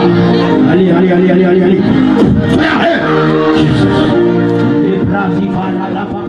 Allez, allez, allez, allez, allez, allez. Les bras vivants, la papa.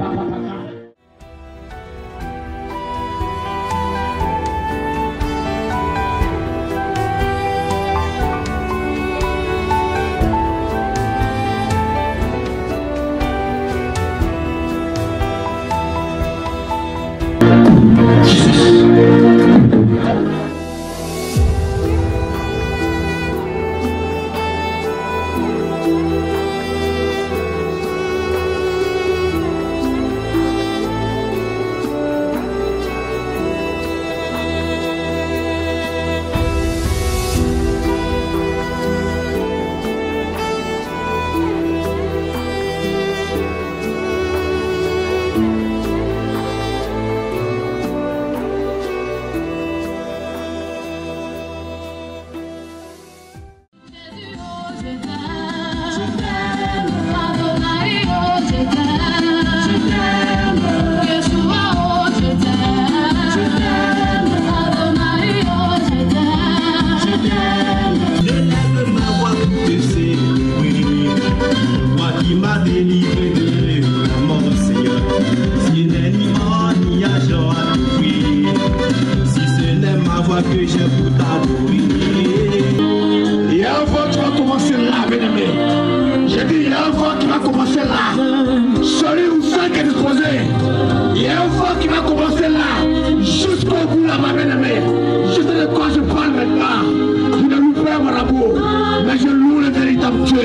Que je vous t'adorer. Il y a un vent qui va commencer là, bien-aimé. J'ai dit, il y a un vent qui va commencer là. Celui ou celle qui est disposé. Il y a un vent qui va commencer là. Jusqu'au bout là-bas, bien-aimé. Je sais de quoi je parle maintenant. Je ne loue pas Marabout, mais je loue le véritable Dieu.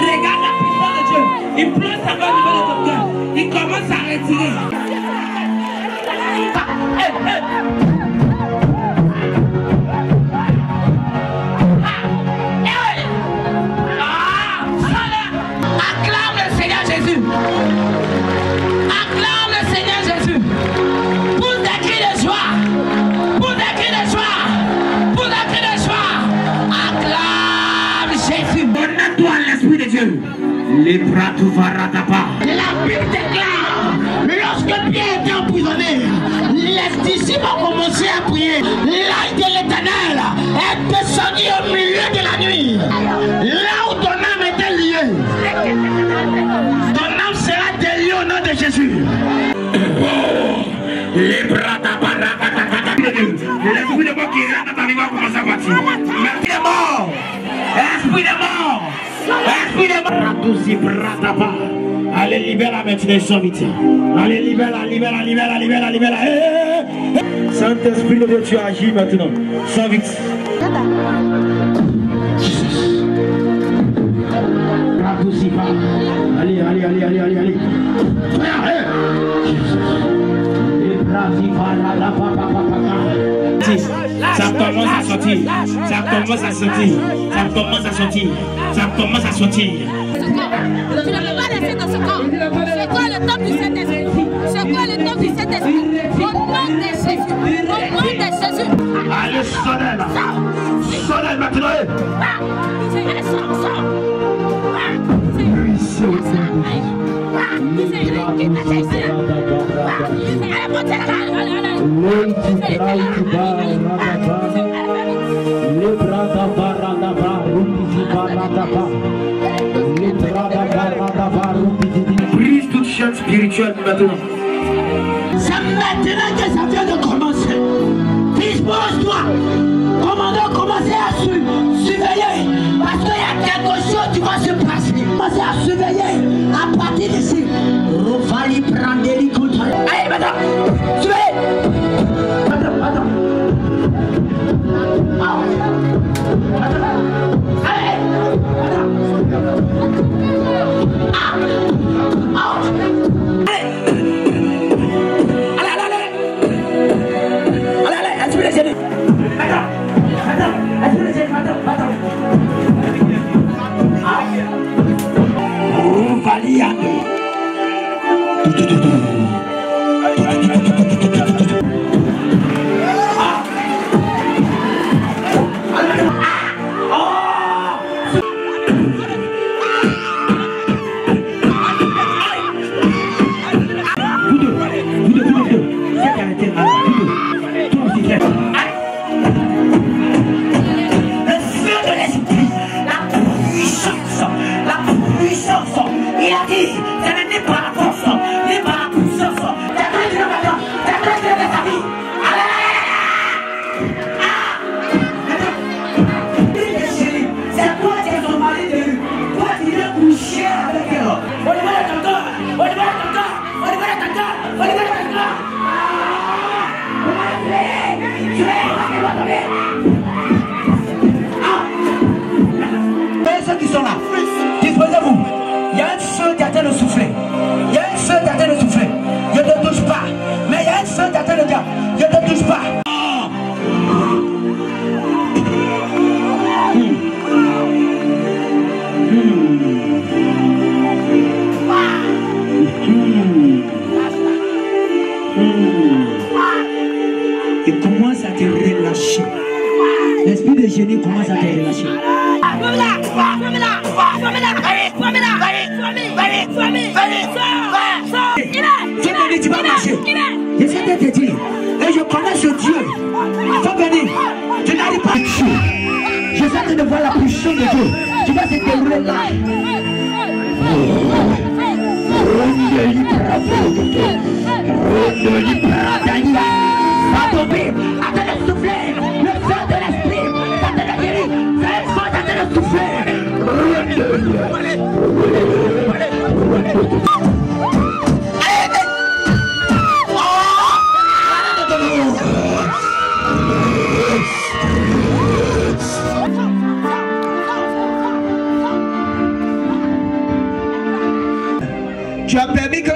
Regarde la puissance de Dieu. Il plonge sa main au niveau de ton cœur. Il commence à retirer. Acclame le Seigneur Jésus. Acclame le Seigneur Jésus. Pour des cris de joie. Pour des cris de joie. Pour des cris de joie. Acclame Jésus. Donne-toi l'Esprit de Dieu. Les bras t'ouvrent. La Bible déclare, lorsque Pierre était emprisonné, les disciples ont commencé à prier. L'ange de l'Éternel est descendu au milieu de la nuit. Là où ton âme était liée, ton âme sera déliée au nom de Jésus. Les bras l'esprit de mort qui rentre dans ta vie va commencer à partir. Merci de mort. Esprit de mort. Esprit de mort. Allez, libère-la maintenant, sois vite. Allez, libère-la. Saint-Esprit de Dieu, tu agis maintenant. Sois vite. Allez. Ça commence à sortir. Tu ne peux pas laisser dans ce corps. C'est quoi le temple du Saint-Esprit? C'est quoi le temple du Saint-Esprit? Au nom de Jésus. Au nom de Jésus. Allez, sonnez là. Sonnez maintenant. Seigneur, sors. Brise toute chaîne spirituelle maintenant. C'est maintenant que ça vient de commencer. Dispose-toi. Commandant, commencez à surveiller. Parce qu'il y a quelque chose qui va se passer. Commencez à surveiller. À partir d'ici. Rovali prendeli contre. Allez, maintenant. Surveillez. Attends. Allez. Allez, esprit de Jésus. Attends. Esprit de Jésus, attends. Valiano. Il a dit, ce n'est pas la force, n'est pas la puissance. T'as de ta vie. C'est toi qui es son mari de lui. Toi qui es couché avec elle. Au niveau de ton corps. Ceux qui sont là, disposez-vous. Il y a un feu qui est en train de souffler. Je ne te touche pas. Mais il y a un feu qui est en train de dire, je ne te touche pas. Et commence à te relâcher. L'esprit de génie commence à te relâcher. Tu vas marcher. Je sais te dire. Et je connais ce Dieu. Faut venir. Tu n'arrives pas. Je sais de voir la puissance de Dieu. Tu vas te dérouler là. Va tomber. Attends de souffler. Le feu de l'esprit. Attends de guérir. C'est fort de souffler.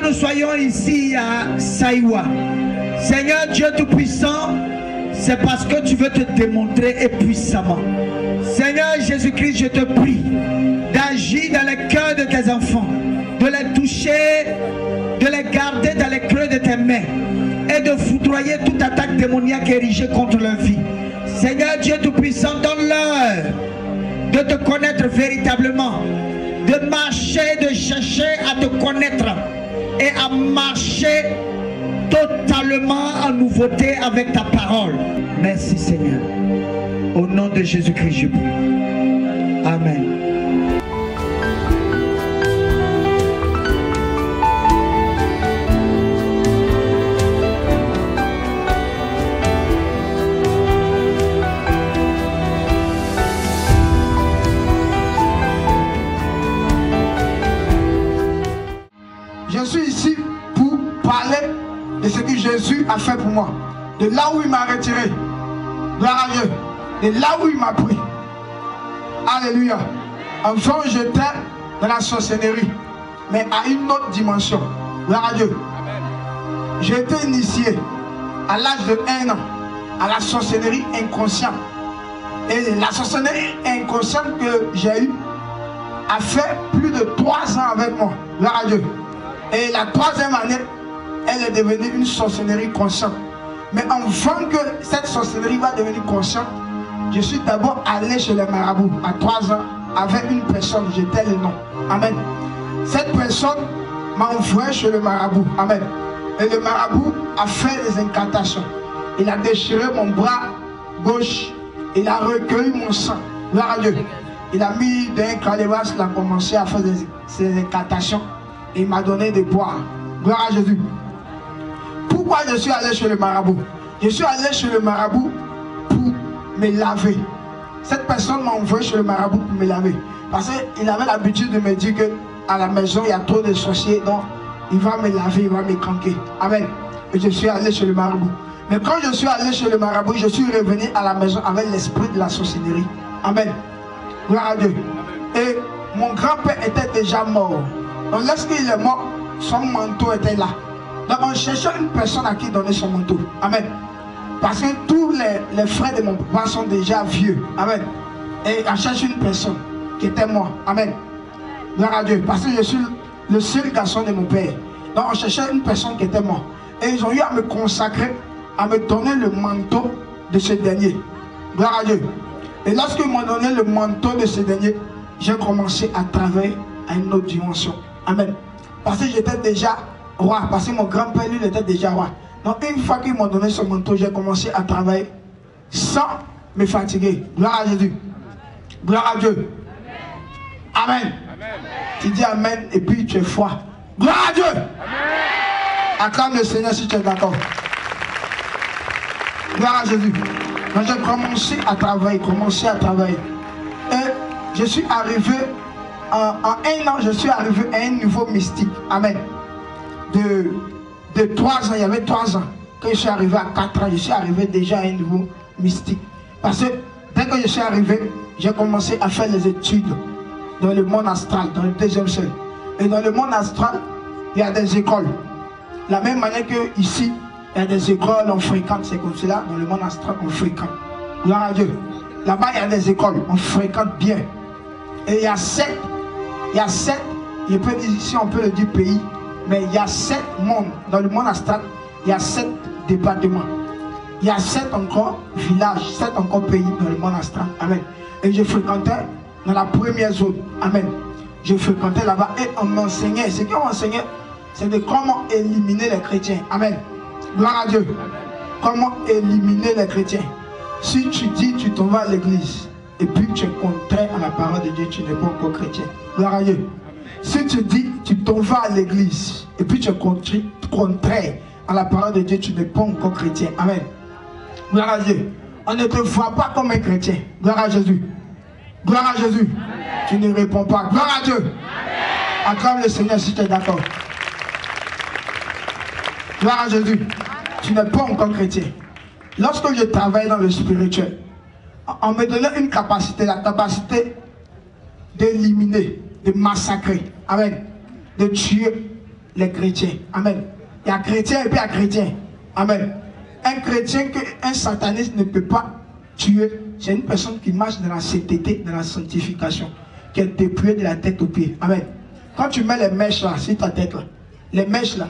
nous soyons ici à Saïwa, Seigneur Dieu Tout-Puissant, c'est parce que tu veux te démontrer et puissamment. Seigneur Jésus-Christ, je te prie d'agir dans les cœurs de tes enfants, de les toucher, de les garder dans les creux de tes mains et de foudroyer toute attaque démoniaque érigée contre leur vie. Seigneur Dieu Tout-Puissant, donne-leur de te connaître véritablement, de marcher, de chercher à te connaître et à marcher totalement en nouveauté avec ta parole. Merci Seigneur. Au nom de Jésus-Christ, je prie. Amen. Je suis ici pour parler de ce que Jésus a fait pour moi. De là où il m'a retiré. Gloire à Dieu. De là où il m'a pris. Alléluia. Enfant, j'étais dans la sorcellerie. Mais à une autre dimension. Gloire à Dieu. J'ai été initié à l'âge de 1 an à la sorcellerie inconsciente. Et la sorcellerie inconsciente que j'ai eue a fait plus de 3 ans avec moi. Gloire à Dieu. Et la 3e année, elle est devenue une sorcellerie consciente. Mais avant que cette sorcellerie va devenir consciente, je suis d'abord allé chez les marabouts à 3 ans avec une personne, j'étais le nom. Amen. Cette personne m'a envoyé chez le marabout. Amen. Et le marabout a fait des incantations. Il a déchiré mon bras gauche. Il a recueilli mon sang. Gloire à Dieu. Il a mis d'un calebasse, il a commencé à faire ces incantations. Et il m'a donné de boire. Gloire à Jésus. Pourquoi je suis allé chez le marabout? Je suis allé chez le marabout pour me laver. Cette personne m'a envoyé chez le marabout pour me laver. Parce qu'il avait l'habitude de me dire qu'à la maison, il y a trop de sorciers. Donc, il va me laver, il va me cranquer. Amen. Et je suis allé chez le marabout. Mais quand je suis allé chez le marabout, je suis revenu à la maison avec l'esprit de la sorcellerie. Amen. Gloire à Dieu. Et mon grand-père était déjà mort. Donc lorsqu'il est mort, son manteau était là. Donc on cherchait une personne à qui donner son manteau. Amen. Parce que tous les frères de mon papa sont déjà vieux. Amen. Et on cherche une personne qui était moi. Amen. Gloire à Dieu. Parce que je suis le seul garçon de mon père. Donc on cherchait une personne qui était moi. Et ils ont eu à me consacrer, à me donner le manteau de ce dernier. Gloire à Dieu. Et lorsqu'ils m'ont donné le manteau de ce dernier, j'ai commencé à travailler à une autre dimension. Amen. Parce que j'étais déjà roi. Parce que mon grand-père, lui, il était déjà roi. Donc, une fois qu'ils m'ont donné ce manteau, j'ai commencé à travailler sans me fatiguer. Gloire à Jésus. Gloire à Dieu. Amen. Amen. Tu dis Amen et puis tu es froid. Gloire à Dieu. Amen. Acclame le Seigneur si tu es d'accord. Gloire à Jésus. Donc, j'ai commencé à travailler. Et je suis arrivé. En 1 an, je suis arrivé à un niveau mystique. Amen. De 3 ans, il y avait 3 ans. Quand je suis arrivé à 4 ans, je suis arrivé déjà à un niveau mystique. Parce que dès que je suis arrivé, j'ai commencé à faire les études dans le monde astral, dans le 2e ciel. Et dans le monde astral, il y a des écoles. La même manière que ici, il y a des écoles, on fréquente, c'est comme cela. Dans le monde astral, on fréquente. Gloire à Dieu. Là-bas, il y a des écoles, on fréquente bien. Et il y a 7, je peux dire ici, on peut le dire pays, mais il y a 7 mondes. Dans le monde astral, il y a 7 départements. Il y a 7 encore villages, 7 encore pays dans le monde astral. Amen. Et je fréquentais dans la première zone. Amen. Je fréquentais là-bas et on m'enseignait. Ce qu'on m'enseignait, c'est de comment éliminer les chrétiens. Amen. Gloire à Dieu. Comment éliminer les chrétiens. Si tu dis, tu t'en vas à l'église, et puis tu es contraire à la parole de Dieu, tu n'es pas encore chrétien. Gloire à Dieu. Si tu dis, tu t'en vas à l'église, et puis tu es contraire à la parole de Dieu, tu n'es pas encore chrétien. Amen. Gloire à Dieu. On ne te voit pas comme un chrétien. Gloire à Jésus. Gloire à Jésus. Amen. Tu ne réponds pas. Gloire à Dieu. Amen. Acclame le Seigneur si tu es d'accord. Gloire à Jésus. Amen. Tu n'es pas encore chrétien. Lorsque je travaille dans le spirituel, on me donnait une capacité, la capacité d'éliminer, de massacrer, amen, de tuer les chrétiens. Amen. Il y a chrétien et puis il y a chrétien. Amen. Un chrétien qu'un sataniste ne peut pas tuer, c'est une personne qui marche dans la sainteté, dans la sanctification, qui est dépouillée de la tête aux pieds. Amen. Quand tu mets les mèches là, sur ta tête là, les mèches là,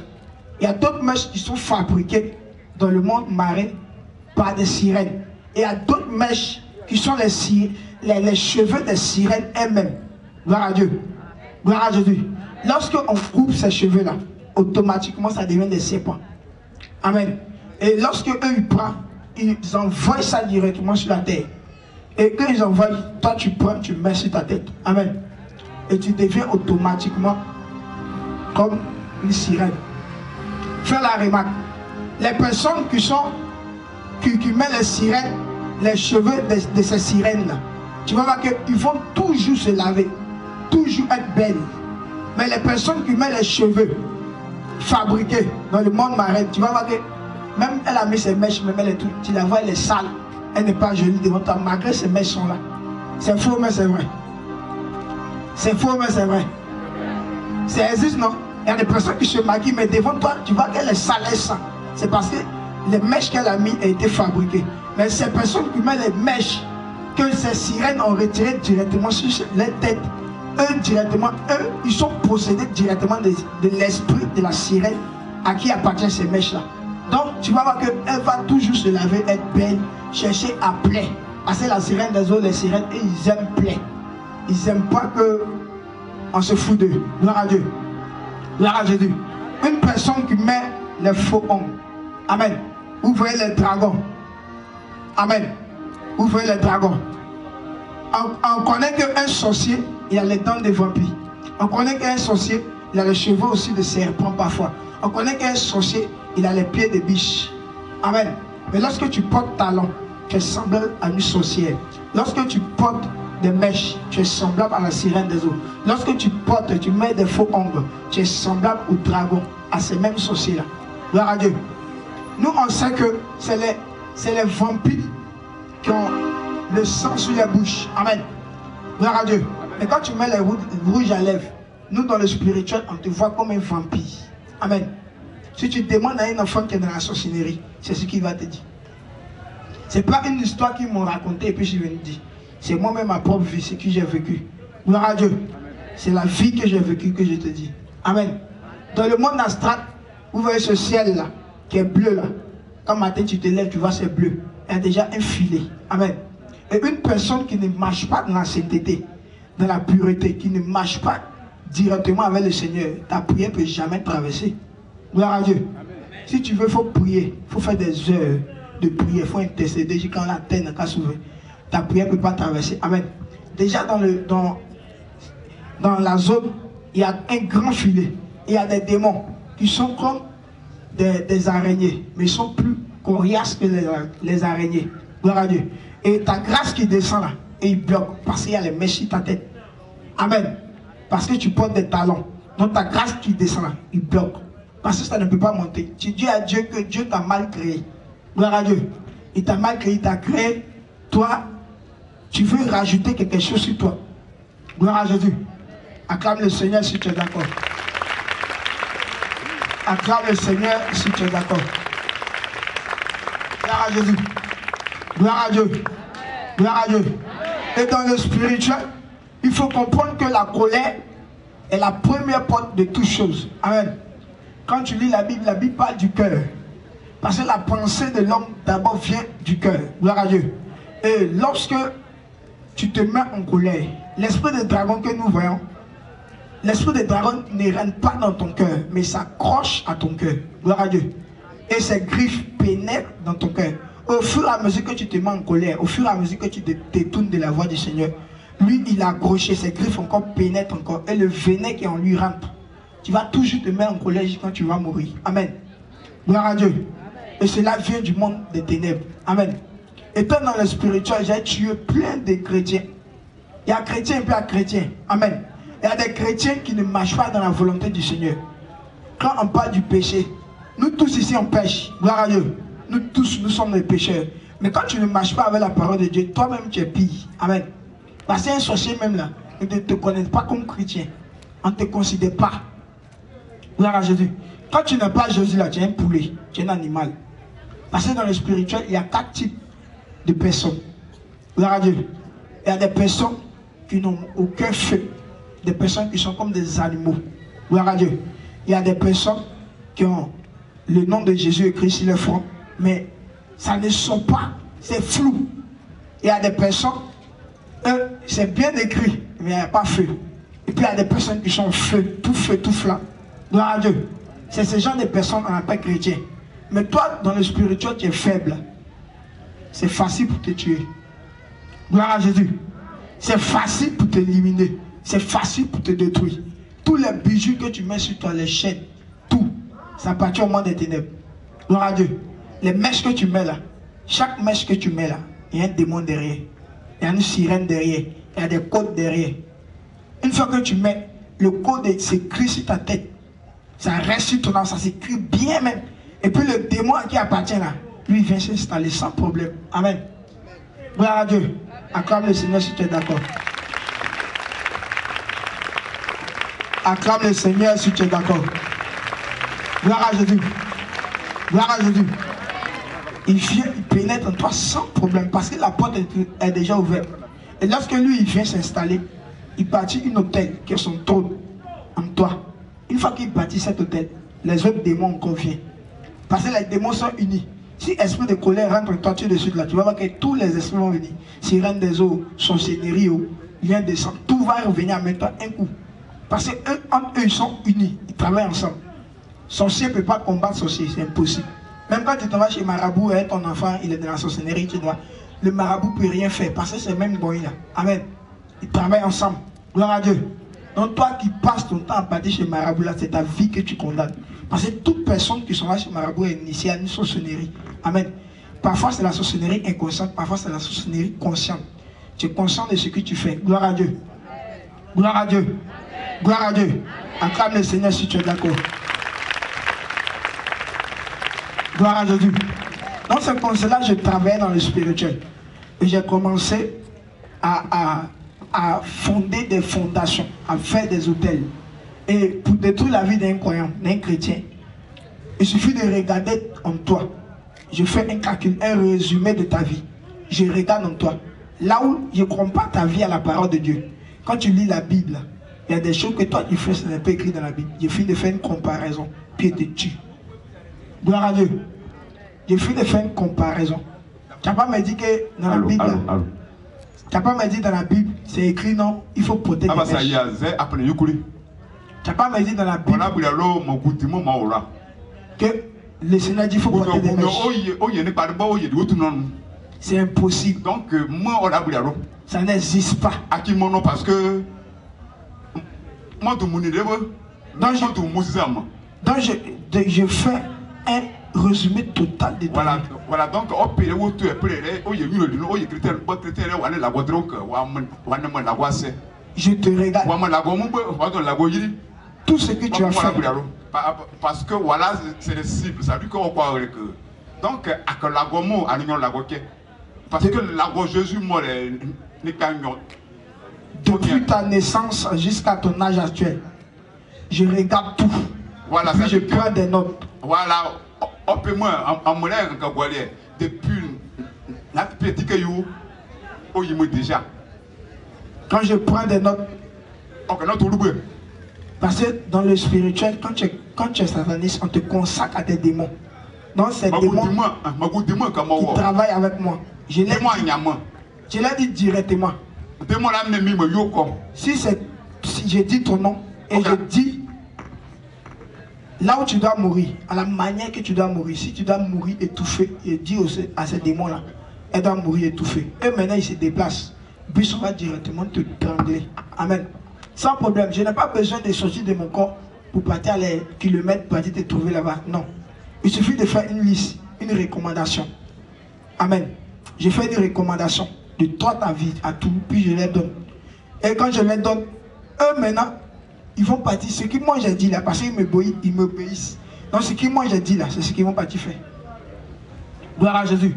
il y a d'autres mèches qui sont fabriquées dans le monde marin par des sirènes. Et il y a d'autres mèches qui sont les cheveux des sirènes elles-mêmes. Gloire à Dieu. Gloire à Jésus. Lorsque on coupe ces cheveux-là, automatiquement ça devient des serpents. Amen. Et lorsque eux ils prennent, ils envoient ça directement sur la terre. Et quand ils envoient, toi tu prends, tu mets sur ta tête. Amen. Et tu deviens automatiquement comme une sirène. Fais la remarque. Les personnes qui mettent les sirènes, les cheveux de ces sirènes-là, tu vas voir qu'ils vont toujours se laver, toujours être belles. Mais les personnes qui mettent les cheveux fabriqués dans le monde marin, tu vas voir que même elle a mis ses mèches, mais elle est tout, tu la vois, elle est sale, elle n'est pas jolie devant toi, malgré ses mèches sont là. C'est faux, mais c'est vrai. C'est faux, mais c'est vrai. Ça existe, non? Il y a des personnes qui se maquillent, mais devant toi, tu vois qu'elle est sale, elle sent. C'est parce que les mèches qu'elle a mis ont été fabriquées. Mais ces personnes qui mettent les mèches que ces sirènes ont retirées directement sur les têtes, eux directement, eux, ils sont possédés directement de l'esprit de la sirène à qui appartiennent ces mèches-là. Donc, tu vas voir qu'elle va toujours se laver, être belle, chercher à plaire. Parce que la sirène des autres, les sirènes, ils aiment plaire. Ils n'aiment pas qu'on se fout d'eux. Gloire à Dieu. Gloire à Jésus. Une personne qui met les faux ongles. Amen. Vous voyez les dragons. Amen. Vous voyez les dragons. On connaît qu'un sorcier, il a les dents de vampire. On connaît qu'un sorcier, il a les cheveux aussi de serpent parfois. On connaît qu'un sorcier, il a les pieds de biche. Amen. Mais lorsque tu portes talons, tu es semblable à une sorcière. Lorsque tu portes des mèches, tu es semblable à la sirène des eaux. Lorsque tu portes, tu mets des faux ongles, tu es semblable au dragon, à ces mêmes sorciers-là. Gloire à Dieu. Nous, on sait que c'est les vampires qui ont le sang sur les bouches. Amen. Gloire à Dieu. Mais quand tu mets les rouges à lèvres, nous, dans le spirituel, on te voit comme un vampire. Amen. Si tu demandes à un enfant qui est dans la sorcellerie, c'est ce qu'il va te dire. Ce n'est pas une histoire qu'ils m'ont racontée et puis je viens de dire. C'est moi-même ma propre vie, ce que j'ai vécu. Gloire à Dieu. C'est la vie que j'ai vécue que je te dis. Amen. Dans le monde astral, vous voyez ce ciel-là, qui est bleu là. Quand matin tu te lèves, tu vois c'est bleu. Il y a déjà un filet. Amen. Et une personne qui ne marche pas dans la sainteté, dans la pureté, qui ne marche pas directement avec le Seigneur, ta prière ne peut jamais traverser. Gloire à Dieu. Amen. Si tu veux, il faut prier. Il faut faire des heures de prière. Il faut intercéder quand la terre n'a qu'à s'ouvrir. Ta prière ne peut pas traverser. Amen. Déjà dans la zone, il y a un grand filet. Il y a des démons qui sont comme des araignées. Mais ils sont plus coriaces que les araignées. Gloire à Dieu. Et ta grâce qui descend là, et il bloque. Parce qu'il y a les mèches sur ta tête. Amen. Parce que tu portes des talons. Donc ta grâce qui descend là, il bloque. Parce que ça ne peut pas monter. Tu dis à Dieu que Dieu t'a mal créé. Gloire à Dieu. Il t'a mal créé, il t'a créé. Toi, tu veux rajouter quelque chose sur toi. Gloire à Jésus. Acclame le Seigneur si tu es d'accord. Acclame le Seigneur si tu es d'accord. Gloire à Jésus. Gloire à Dieu. Gloire à Dieu. Et dans le spirituel, il faut comprendre que la colère est la première porte de toutes choses. Amen. Quand tu lis la Bible parle du cœur. Parce que la pensée de l'homme d'abord vient du cœur. Gloire à Dieu. Et lorsque tu te mets en colère, l'esprit de dragon que nous voyons, l'esprit de dragon ne rentre pas dans ton cœur, mais s'accroche à ton cœur. Gloire à Dieu. Et ses griffes pénètrent dans ton cœur. Au fur et à mesure que tu te mets en colère, au fur et à mesure que tu te détournes de la voix du Seigneur, lui, il a accroché, ses griffes encore pénètrent encore. Et le venin qui en lui rentre. Tu vas toujours te mettre en colère quand tu vas mourir. Amen. Gloire à Dieu. Et cela vient du monde des ténèbres. Amen. Étant dans le spirituel, j'ai tué plein de chrétiens. Il y a chrétiens et puis il y a chrétiens. Amen. Il y a des chrétiens qui ne marchent pas dans la volonté du Seigneur. Quand on parle du péché, nous tous ici on pêche. Gloire à Dieu. Nous tous, nous sommes des pécheurs. Mais quand tu ne marches pas avec la parole de Dieu, toi-même tu es pire. Amen. Parce qu'un sorcier même là, il ne te connaît pas comme chrétien. On ne te considère pas. Gloire à Jésus. Quand tu n'es pas Jésus là, tu es un poulet, tu es un animal. Parce que dans le spirituel, il y a 4 types de personnes. Gloire à Dieu. Il y a des personnes qui n'ont aucun feu. Des personnes qui sont comme des animaux. Gloire à Dieu. Il y a des personnes qui ont le nom de Jésus écrit sur le front, mais ça ne sont pas, c'est flou. Il y a des personnes, c'est bien écrit, mais il n'y a pas feu. Et puis il y a des personnes qui sont feu, tout flamme. Gloire à Dieu. C'est ce genre de personnes qu'on appelle chrétien. Mais toi, dans le spirituel, tu es faible. C'est facile pour te tuer. Gloire à Jésus. C'est facile pour t'éliminer. C'est facile pour te détruire. Tous les bijoux que tu mets sur toi, les chaînes, tout, ça appartient au monde des ténèbres. Gloire à Dieu. Les mèches que tu mets là, chaque mèche que tu mets là, il y a un démon derrière. Il y a une sirène derrière. Il y a des codes derrière. Une fois que tu mets, le code s'écrit sur ta tête. Ça reste sur ton âme, ça s'écrit bien même. Et puis le démon qui appartient là, lui il vient s'installer sans problème. Amen. Gloire à Dieu. Acclame le Seigneur si tu es d'accord. Acclame le Seigneur si tu es d'accord. Gloire à Jésus. Gloire à Jésus. Il vient, il pénètre en toi sans problème parce que la porte est déjà ouverte. Et lorsque lui il vient s'installer, il bâtit une hôtel qui est son trône en toi. Une fois qu'il bâtit cet hôtel, les autres démons encore viennent. Parce que les démons sont unis. Si l'esprit de colère rentre en toi, tu es dessus là, tu vas voir que tous les esprits vont venir. Sirène des eaux, sorcellerie, lien de sang, tout va revenir en même temps un coup. Parce qu'eux, entre eux, ils sont unis, ils travaillent ensemble. Sorcier ne peut pas combattre sorcier, c'est impossible. Même quand tu te vas chez Marabout et ton enfant, il est dans la sorcellerie, tu dois. Le Marabout ne peut rien faire parce que c'est le même boy là. Amen. Ils travaillent ensemble. Gloire à Dieu. Donc toi qui passes ton temps à bâtir chez Marabout là, c'est ta vie que tu condamnes. Parce que toute personne qui sont là chez Marabout est initiée à une sorcellerie. Amen. Parfois c'est la sorcellerie inconsciente, parfois c'est la sorcellerie consciente. Tu es conscient de ce que tu fais. Gloire à Dieu. Gloire à Dieu. Gloire à Dieu. Acclame le Seigneur si tu es d'accord. Gloire à Jésus. Donc c'est comme cela que je travaillais dans le spirituel. Et j'ai commencé à fonder des fondations, à faire des hôtels. Et pour détruire la vie d'un croyant, d'un chrétien, il suffit de regarder en toi. Je fais un calcul, un résumé de ta vie. Je regarde en toi. Là où je compare ta vie à la parole de Dieu. Quand tu lis la Bible, il y a des choses que toi tu fais, ce n'est pas écrit dans la Bible. Je finis de faire une comparaison, puis je te tue. Gloire à Dieu. Je finis de faire une comparaison. Tu n'as pas me dit que dans la Bible, tu n'as pas me dit dans la Bible, c'est écrit non, il faut porter des mèches. Tu n'as pas me dit dans la Bible que le Seigneur dit qu'il faut porter des mèches. C'est impossible. Donc, moi, ça n'existe pas. Parce que donc je fais un résumé total de ta vie. Voilà, donc je te regarde. Tout ce que tu as fait. Parce que voilà, c'est le cible. Ça veut dire qu'on croit que. Donc, parce que la Jésus mort n'est qu'un. Depuis ta naissance jusqu'à ton âge actuel, je regarde tout. Voilà, puis je prends des notes. Voilà, depuis la petite que vous, déjà. Quand je prends des notes, parce que dans le spirituel, quand tu es sataniste, on te consacre à des démons. Donc ces démons qui travaillent avec moi. Je l'ai dit directement. Si je dis ton nom et je dis là où tu dois mourir, à la manière que tu dois mourir, si tu dois mourir étouffé, je dis à ces démons-là, elle doit mourir étouffée. Et maintenant, ils se déplacent. Puis on va directement te trangler. Amen. Sans problème. Je n'ai pas besoin de sortir de mon corps pour partir à les kilomètres, pour te trouver là-bas. Non. Il suffit de faire une liste, une recommandation. Amen. Je fais une recommandation de toi, ta vie, à tout, puis je les donne. Et quand je les donne, eux maintenant, ils vont partir. Ce que moi j'ai dit là, parce qu'ils m'obéissent. Donc ce que moi j'ai dit là, c'est ce qu'ils vont partir faire. Gloire à Jésus.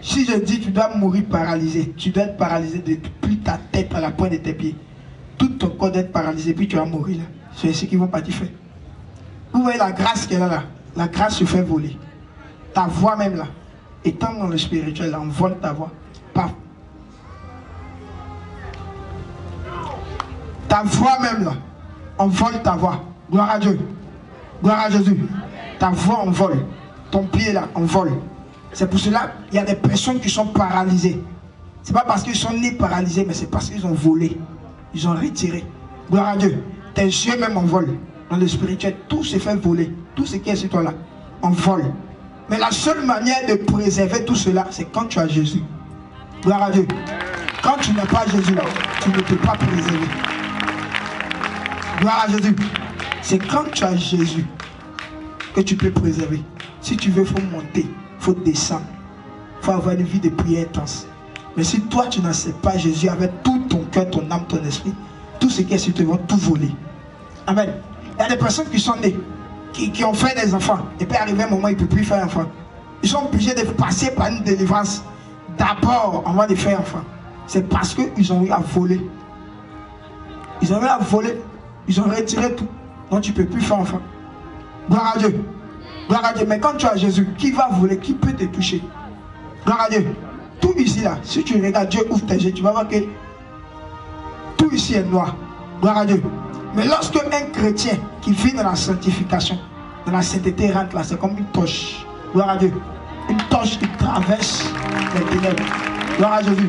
Si je dis tu dois mourir paralysé, tu dois être paralysé depuis ta tête à la pointe de tes pieds. Tout ton corps doit être paralysé, puis tu vas mourir là. C'est ce qu'ils vont partir faire. Vous voyez la grâce qu'elle a là. La grâce se fait voler. Ta voix même là. Étant dans le spirituel, là, on vole ta voix. Paf. Ta voix même là. On vole ta voix. Gloire à Dieu. Gloire à Jésus. Ta voix, on vole. Ton pied là, on vole. C'est pour cela qu'il y a des personnes qui sont paralysées. C'est pas parce qu'ils sont nés paralysés, mais c'est parce qu'ils ont volé. Ils ont retiré. Gloire à Dieu. Tes yeux même en vol. Dans le spirituel, tout se fait voler. Tout ce qui est sur toi là, on vole. Mais la seule manière de préserver tout cela, c'est quand tu as Jésus. Gloire à Dieu. Quand tu n'as pas Jésus là, tu ne peux pas préserver. Gloire à Jésus. C'est quand tu as Jésus que tu peux préserver. Si tu veux, il faut monter, il faut descendre. Il faut avoir une vie de prière intense. Mais si toi, tu n'acceptes pas Jésus avec tout ton cœur, ton âme, ton esprit, tout ce qui est sur toi, ils vont tout voler. Amen. Il y a des personnes qui sont nées, qui ont fait des enfants. Et puis arrivé un moment, ils ne peuvent plus faire enfant. Ils sont obligés de passer par une délivrance d'abord avant de faire enfant. C'est parce qu'ils ont eu à voler. Ils ont eu à voler. Ils ont retiré tout. Donc tu ne peux plus faire enfant. Gloire à Dieu. Gloire à Dieu. Mais quand tu as Jésus, qui va voler? Qui peut te toucher? Gloire à Dieu. Tout ici là, si tu regardes, Dieu ouvre tes yeux, tu vas voir que tout ici est noir. Gloire à Dieu. Mais lorsque un chrétien qui vit dans la sanctification, dans la sainteté rentre là, c'est comme une torche. Gloire à Dieu. Une torche qui traverse les ténèbres. Gloire à Jésus.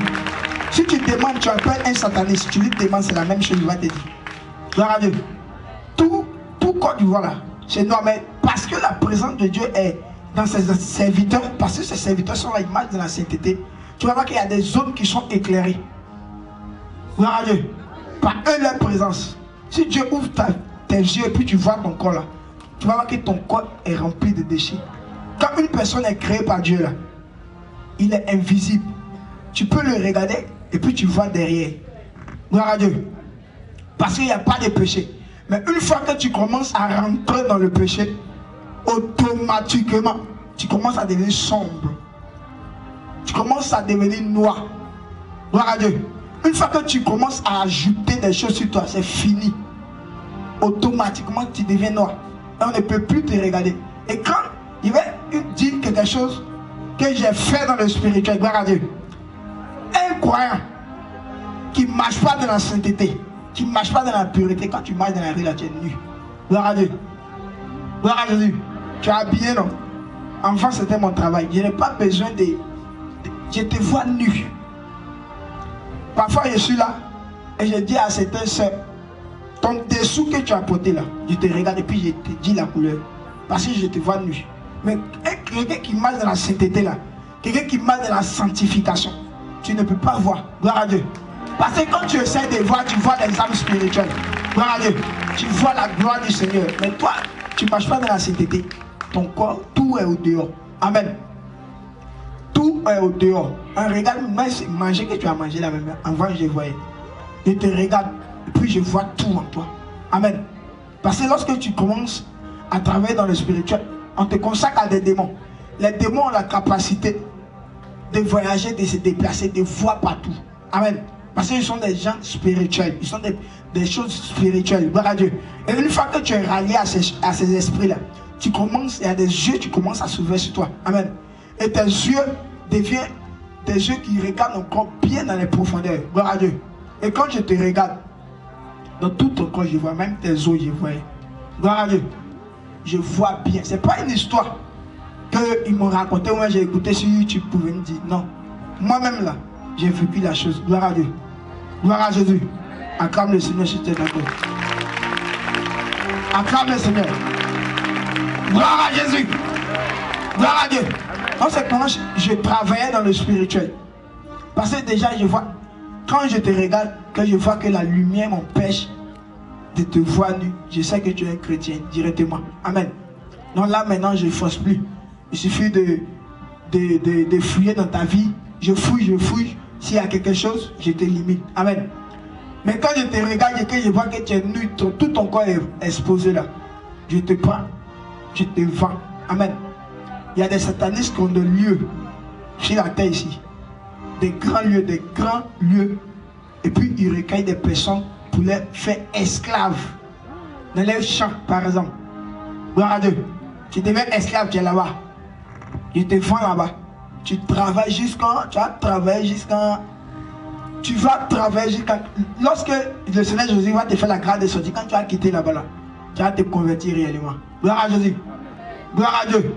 Si tu demandes, tu appelles un sataniste, tu lui demandes, c'est la même chose, il va te dire. Gloire à Dieu. Tout Côte d'Ivoire là, c'est noir. Mais parce que la présence de Dieu est dans ses serviteurs, parce que ces serviteurs sont l'image de la sainteté, tu vas voir qu'il y a des zones qui sont éclairées. Gloire à Dieu. Par eux, leur présence. Si Dieu ouvre tes yeux et puis tu vois ton corps là, tu vas voir que ton corps est rempli de déchets. Quand une personne est créée par Dieu là, il est invisible. Tu peux le regarder et puis tu vois derrière. Gloire à Dieu. Parce qu'il n'y a pas de péché. Mais une fois que tu commences à rentrer dans le péché, automatiquement, tu commences à devenir sombre. Tu commences à devenir noir. Gloire à Dieu. Une fois que tu commences à ajouter des choses sur toi, c'est fini. Automatiquement, tu deviens noir. Et on ne peut plus te regarder. Et quand il va dire quelque chose que j'ai fait dans le spirituel, gloire à Dieu. Un croyant qui ne marche pas dans la sainteté, qui ne marche pas dans la pureté, quand tu marches dans la rue, là, tu es nu. Gloire à Dieu. Gloire à Jésus. Tu es habillé, non? Enfant, c'était mon travail. Je n'ai pas besoin de... Je te vois nu. Parfois, je suis là et je dis à certaines soeurs, ton dessous que tu as porté là, je te regarde et puis je te dis la couleur. Parce que je te vois nu. Mais quelqu'un qui marche dans la sainteté là, quelqu'un qui marche dans la sanctification, tu ne peux pas voir. Gloire à Dieu. Parce que quand tu essaies de voir, tu vois les âmes spirituelles. Gloire à Dieu. Tu vois la gloire du Seigneur. Mais toi, tu ne marches pas dans la sainteté. Ton corps, tout est au dehors. Amen. Tout est au dehors. Un regard, même c'est manger que tu as mangé là même. Avant, je voyais. Je te regarde et puis je vois tout en toi. Amen. Parce que lorsque tu commences à travailler dans le spirituel, on te consacre à des démons. Les démons ont la capacité de voyager, de se déplacer, de voir partout. Amen. Parce qu'ils sont des gens spirituels. Ils sont des choses spirituelles. Gloire à Dieu. Et une fois que tu es rallié à ces esprits-là, tu commences, il y a des yeux, tu commences à s'ouvrir sur toi. Amen. Et tes yeux deviennent des yeux qui regardent encore bien dans les profondeurs. Gloire à Dieu. Et quand je te regarde, dans tout ton corps, je vois, même tes os, je vois. Gloire à Dieu. Je vois bien. Ce n'est pas une histoire qu'ils m'ont raconté, moi j'ai écouté sur YouTube pour venir dire. Non. Moi-même là, j'ai vécu la chose. Gloire à Dieu. Gloire à Jésus. Acclame le Seigneur si tu es d'accord. Acclame le Seigneur. Gloire à Jésus. Gloire à Dieu. En ce moment, je travaillais dans le spirituel. Parce que déjà, je vois, quand je te regarde, que je vois que la lumière m'empêche de te voir nu, je sais que tu es un chrétien directement. Amen. Donc là, maintenant, je ne force plus. Il suffit de fouiller dans ta vie. Je fouille. S'il y a quelque chose, je te limite. Amen. Mais quand je te regarde et que je vois que tu es nu, tout ton corps est exposé là, je te prends, je te vends. Amen. Il y a des satanistes qui ont des lieux sur la terre ici. Des grands lieux. Et puis ils recueillent des personnes pour les faire esclaves. Dans les champs, par exemple. Gloire à Dieu. Tu deviens esclave, tu es là-bas. Je te vends là-bas. Tu travailles jusqu'à... Tu vas travailler jusqu'à... Tu vas travailler jusqu'à... Lorsque le Seigneur Jésus va te faire la grâce de sortir, quand tu vas quitter là-bas, là, tu vas te convertir réellement. Gloire à Jésus. Gloire à Dieu.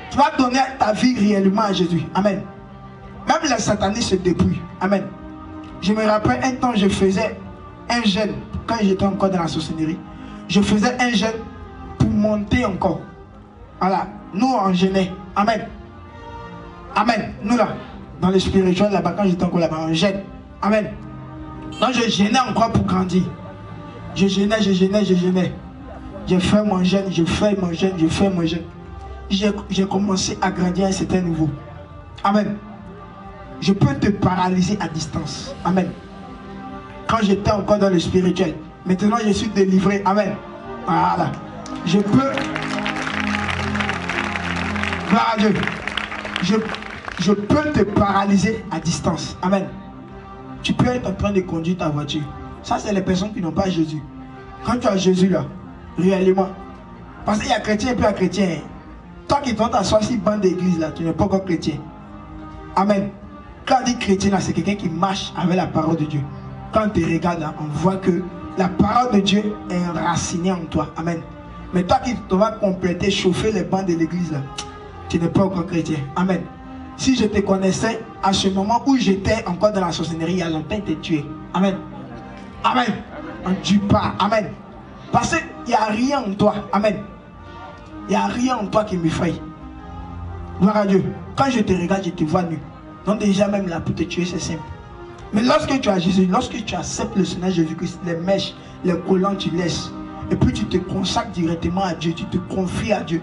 Tu vas donner ta vie réellement à Jésus. Amen. Même les satanistes se dépouillent. Amen. Je me rappelle un temps, je faisais un jeûne, quand j'étais encore dans la sorcellerie, je faisais un jeûne pour monter encore. Voilà. Nous, on jeûnait. Amen. Amen. Nous là, dans le spirituel là-bas, quand j'étais encore là-bas, on jeûne. Amen. Donc je jeûnais encore pour grandir. Je jeûnais, je jeûnais, je jeûnais. J'ai fait mon jeûne, je fais mon jeûne, je fais mon jeûne. J'ai commencé à grandir à un certain niveau. Amen. Je peux te paralyser à distance. Amen. Quand j'étais encore dans le spirituel. Maintenant, je suis délivré. Amen. Voilà. Je peux... Gloire à Dieu. Je peux te paralyser à distance. Amen. Tu peux être en train de conduire ta voiture. Ça, c'est les personnes qui n'ont pas Jésus. Quand tu as Jésus là, réellement. Parce qu'il y a chrétien et puis il y a chrétien. Toi qui dois t'asseoir sur une bande d'église là, tu n'es pas encore chrétien. Amen. Quand on dit chrétien là, c'est quelqu'un qui marche avec la parole de Dieu. Quand on te regarde là, on voit que la parole de Dieu est enracinée en toi. Amen. Mais toi qui dois compléter, chauffer les bancs de l'église là, tu n'es pas encore chrétien. Amen. Si je te connaissais à ce moment où j'étais encore dans la sorcellerie, il y a longtemps, il t'est tué. Amen. Amen. On ne tue pas. Amen. Parce qu'il n'y a rien en toi. Amen. Il n'y a rien en toi qui m'effraie. Gloire à Dieu. Quand je te regarde, je te vois nu. Donc déjà même là pour te tuer, c'est simple. Mais lorsque tu as Jésus, lorsque tu acceptes le Seigneur Jésus-Christ, les mèches, les collants, tu laisses. Et puis tu te consacres directement à Dieu, tu te confies à Dieu.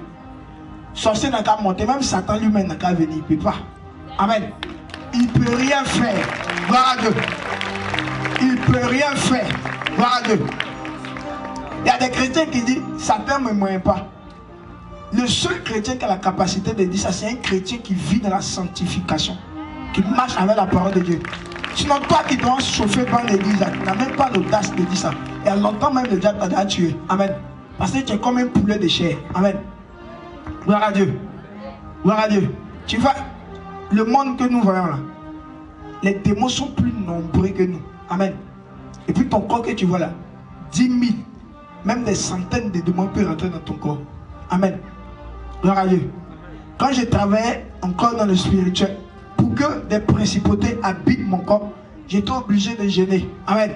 Sorcier n'a qu'à monter, même Satan lui-même n'a qu'à venir, il ne peut pas. Amen. Il ne peut rien faire. Gloire à Dieu. Il ne peut rien faire. Gloire à Dieu. Il y a des chrétiens qui disent, Satan ne me moyen pas. Le seul chrétien qui a la capacité de dire ça, c'est un chrétien qui vit dans la sanctification, qui marche avec la parole de Dieu. Sinon, toi qui dois chauffer par l'église, tu n'as même pas l'audace de dire ça. Et à longtemps même, le diable t'a tué. Amen. Parce que tu es comme un poulet de chair. Amen. Gloire à Dieu. Gloire à Dieu. Tu vois, le monde que nous voyons là, les démons sont plus nombreux que nous. Amen. Et puis ton corps que tu vois là, 10 000, même des centaines de démons peuvent rentrer dans ton corps. Amen. Gloire à Dieu. Quand je travaillais encore dans le spirituel, pour que des principautés habitent mon corps, j'étais obligé de jeûner. Amen.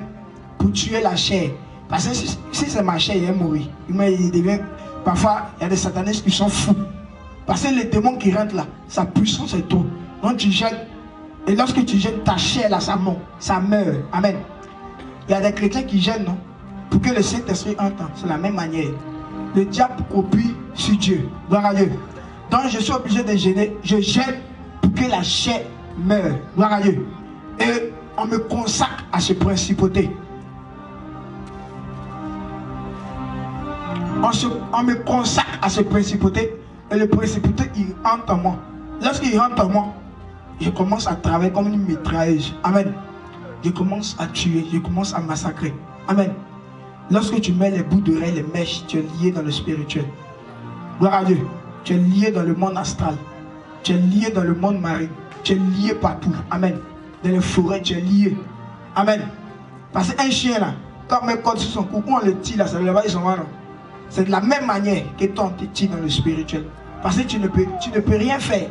Pour tuer la chair. Parce que si c'est ma chair, il va mourir. Il devient... Parfois, il y a des satanistes qui sont fous. Parce que les démons qui rentrent là, sa puissance est trop. Donc tu jeûnes. Et lorsque tu jeûnes, ta chair là, ça monte. Ça meurt. Amen. Il y a des chrétiens qui jeûnent, non? Pour que le Saint-Esprit entre. C'est la même manière. Le diable copie sur Dieu. Gloire à Dieu. Donc je suis obligé de jeûner. Je jeûne pour que la chair meure. Gloire à Dieu. Et on me consacre à ce principauté. On me consacre à ce principauté. Et le principauté, il entre en moi. Lorsqu'il rentre en moi, je commence à travailler comme une mitrailleuse. Amen. Je commence à tuer. Je commence à massacrer. Amen. Lorsque tu mets les bouts d'oreilles, les mèches, tu es lié dans le spirituel. Gloire à Dieu. Tu es lié dans le monde astral. Tu es lié dans le monde marin. Tu es lié partout. Amen. Dans les forêts, tu es lié. Amen. Parce qu'un chien là, quand on met code sur son cou, on le tire là, ça le va, ils sont là. C'est de la même manière que toi on te tire dans le spirituel. Parce que tu ne peux rien faire.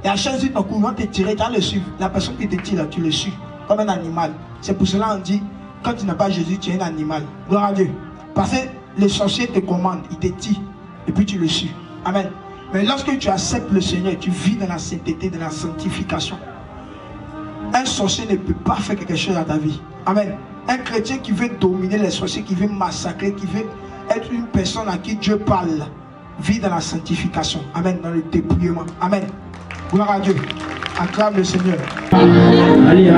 Et à chaque fois ton cou, on te tirer, tu vas le suivre. La personne qui te tire là, tu le suis comme un animal. C'est pour cela qu'on dit, quand tu n'as pas Jésus, tu es un animal. Gloire à Dieu. Parce que le sorcier te commande, il te tire. Et puis tu le suis. Amen. Mais lorsque tu acceptes le Seigneur, tu vis dans la sainteté, dans la sanctification. Un sorcier ne peut pas faire quelque chose dans ta vie. Amen. Un chrétien qui veut dominer les sorciers, qui veut massacrer, qui veut être une personne à qui Dieu parle, vit dans la sanctification. Amen. Dans le dépouillement. Amen. Gloire à Dieu. Acclame le Seigneur. Allez.